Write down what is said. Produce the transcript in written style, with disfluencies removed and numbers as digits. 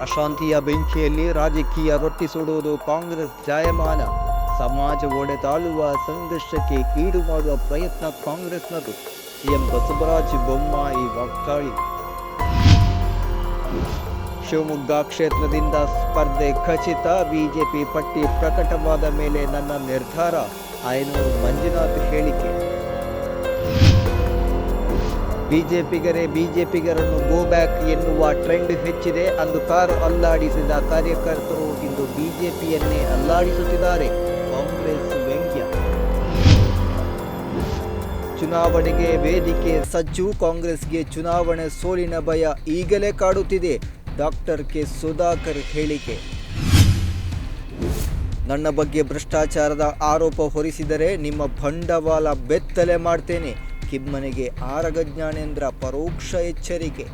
ಅಶಾಂತಿಯ ಬೆಂಕಿಯಲ್ಲಿ ರಾಜಕೀಯ ರೊಟ್ಟಿ ಸುಡುವುದು ಕಾಂಗ್ರೆಸ್ ಜಾಯಮಾನ. ಸಮಾಜ ಒಡೆದಾಳುವ ಸಂಘರ್ಷಕ್ಕೆ ಈಡು ಮಾಡುವ ಪ್ರಯತ್ನ ಕಾಂಗ್ರೆಸ್ನದು. ಸಿಎಂ ಬಸವರಾಜ ಬೊಮ್ಮಾಯಿ ವಾಗ್ದಾಳಿ. ಶಿವಮೊಗ್ಗ ಕ್ಷೇತ್ರದಿಂದ ಸ್ಪರ್ಧೆ ಖಚಿತ. ಬಿಜೆಪಿ ಪಟ್ಟಿ ಪ್ರಕಟವಾದ ಮೇಲೆ ನನ್ನ ನಿರ್ಧಾರ. ಆಯನೂರು ಮಂಜುನಾಥ್ ಹೇಳಿಕೆ. ಬಿಜೆಪಿಗರನ್ನು ಗೋ ಬ್ಯಾಕ್ ಎನ್ನುವ ಟ್ರೆಂಡ್ ಹೆಚ್ಚಿದೆ. ಅಂದು ಕಾರು ಅಲ್ಲಾಡಿಸಿದ ಕಾರ್ಯಕರ್ತರು ಇಂದು ಬಿಜೆಪಿಯನ್ನೇ ಅಲ್ಲಾಡಿಸುತ್ತಿದ್ದಾರೆ. ಕಾಂಗ್ರೆಸ್ ವ್ಯಂಗ್ಯ. ಚುನಾವಣೆಗೆ ವೇದಿಕೆ ಸಜ್ಜು. ಕಾಂಗ್ರೆಸ್ಗೆ ಚುನಾವಣೆ ಸೋಲಿನ ಭಯ ಈಗಲೇ ಕಾಡುತ್ತಿದೆ. ಡಾಕ್ಟರ್ ಕೆ ಸುಧಾಕರ್ ಹೇಳಿಕೆ. ನನ್ನ ಬಗ್ಗೆ ಭ್ರಷ್ಟಾಚಾರದ ಆರೋಪ ಹೊರಿಸಿದರೆ ನಿಮ್ಮ ಬಂಡವಾಳ ಬೆತ್ತಲೆ ಮಾಡ್ತೇನೆ. ಕಿಮ್ಮನೆಗೆ ಆರಗ ಜ್ಞಾನೇಂದ್ರ ಪರೋಕ್ಷ ಎಚ್ಚರಿಕೆ.